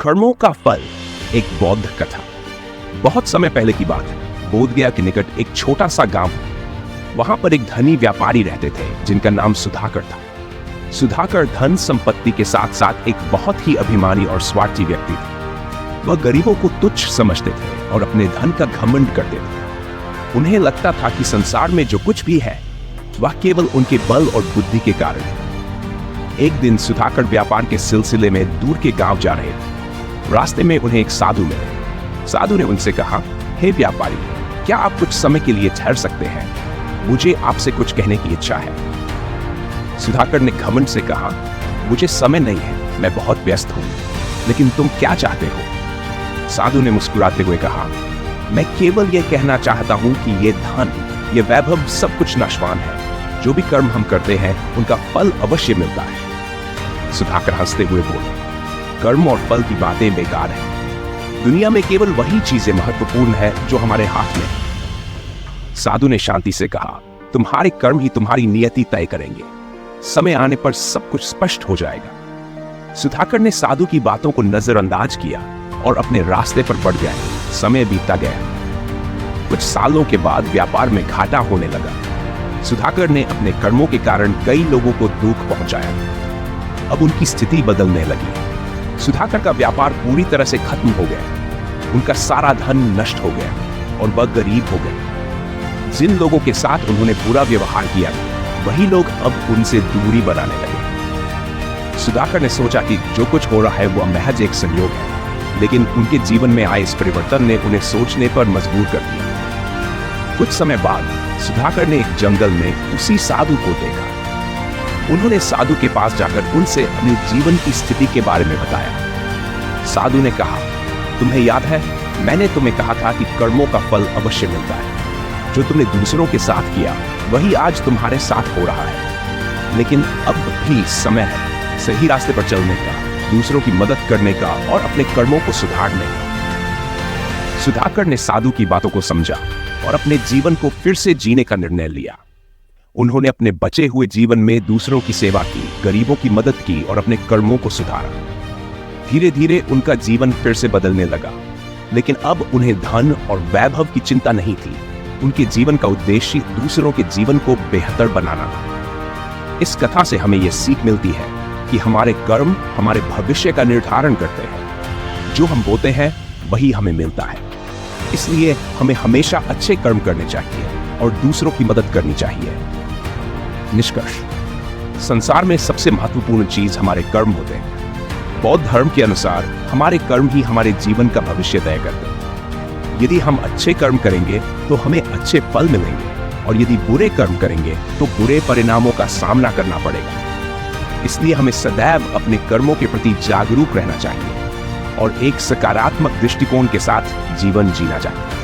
कर्मों का फल, एक बौद्ध कथा। बहुत समय पहले की बात है। बोधगया के निकट एक छोटा सा गांव। वहां पर एक धनी व्यापारी रहते थे जिनका नाम सुधाकर था। सुधाकर धन संपत्ति के साथ साथ एक बहुत ही अभिमानी और स्वार्थी व्यक्ति थे। वह गरीबों को तुच्छ समझते थे और अपने धन का घमंड करते थे। उन्हें लगता था कि संसार में जो कुछ भी है वह केवल उनके बल और बुद्धि के कारण है। एक दिन सुधाकर व्यापार के सिलसिले में दूर के गांव जा रहे थे। रास्ते में उन्हें एक साधु मिले। साधु ने उनसे कहा, हे व्यापारी, क्या आप कुछ समय के लिए ठहर सकते हैं? मुझे आपसे कुछ कहने की इच्छा है। सुधाकर ने घमंड से कहा, मुझे समय नहीं है, मैं बहुत व्यस्त हूं, लेकिन तुम क्या चाहते हो? साधु ने मुस्कुराते हुए कहा, मैं केवल यह कहना चाहता हूं कि ये धन, ये वैभव सब कुछ नाशवान है। जो भी कर्म हम करते हैं उनका फल अवश्य मिलता है। सुधाकर हंसते हुए बोले, कर्म और फल की बातें बेकार हैं। दुनिया में केवल वही चीजें महत्वपूर्ण है जो हमारे हाथ में है। साधु ने शांति से कहा, तुम्हारे कर्म ही तुम्हारी नियति तय करेंगे। समय आने पर सब कुछ स्पष्ट हो जाएगा। सुधाकर ने साधु की बातों को नजरअंदाज किया और अपने रास्ते पर बढ़ गए। समय बीतता गया। कुछ सालों के बाद व्यापार में घाटा होने लगा। सुधाकर ने अपने कर्मों के कारण कई लोगों को दुख पहुंचाया। अब उनकी स्थिति बदलने लगी। सुधाकर का व्यापार पूरी तरह से खत्म हो गया। उनका सारा धन नष्ट हो गया और वह गरीब हो गए। जिन लोगों के साथ उन्होंने बुरा व्यवहार किया वही लोग अब उनसे दूरी बनाने लगे। सुधाकर ने सोचा कि जो कुछ हो रहा है वो महज एक संयोग है, लेकिन उनके जीवन में आए इस परिवर्तन ने उन्हें सोचने पर मजबूर कर दिया। कुछ समय बाद सुधाकर ने एक जंगल में उसी साधु को देखा। उन्होंने साधु के पास जाकर उनसे अपने जीवन की स्थिति के बारे में बताया। साधु ने कहा, तुम्हें याद है, मैंने तुम्हें कहा था कि कर्मों का फल अवश्य मिलता है। जो तुमने दूसरों के साथ किया वही आज तुम्हारे साथ हो रहा है। लेकिन अब भी समय है सही रास्ते पर चलने का, दूसरों की मदद करने का और अपने कर्मों को सुधारने का। सुधाकर ने साधु की बातों को समझा और अपने जीवन को फिर से जीने का निर्णय लिया। उन्होंने अपने बचे हुए जीवन में दूसरों की सेवा की, गरीबों की मदद की और अपने कर्मों को सुधारा। धीरे धीरे उनका जीवन फिर से बदलने लगा, लेकिन अब उन्हें धन और वैभव की चिंता नहीं थी। उनके जीवन का उद्देश्य दूसरों के जीवन को बेहतर बनाना था। इस कथा से हमें यह सीख मिलती है कि हमारे कर्म हमारे भविष्य का निर्धारण करते हैं। जो हम बोते हैं वही हमें मिलता है। इसलिए हमें हमेशा अच्छे कर्म करने चाहिए और दूसरों की मदद करनी चाहिए। निष्कर्ष, संसार में सबसे महत्वपूर्ण चीज हमारे कर्म होते हैं। बौद्ध धर्म के अनुसार हमारे कर्म ही हमारे जीवन का भविष्य तय करते हैं। यदि हम अच्छे कर्म करेंगे तो हमें अच्छे फल मिलेंगे, और यदि बुरे कर्म करेंगे तो बुरे परिणामों का सामना करना पड़ेगा। इसलिए हमें सदैव अपने कर्मों के प्रति जागरूक रहना चाहिए और एक सकारात्मक दृष्टिकोण के साथ जीवन जीना चाहिए।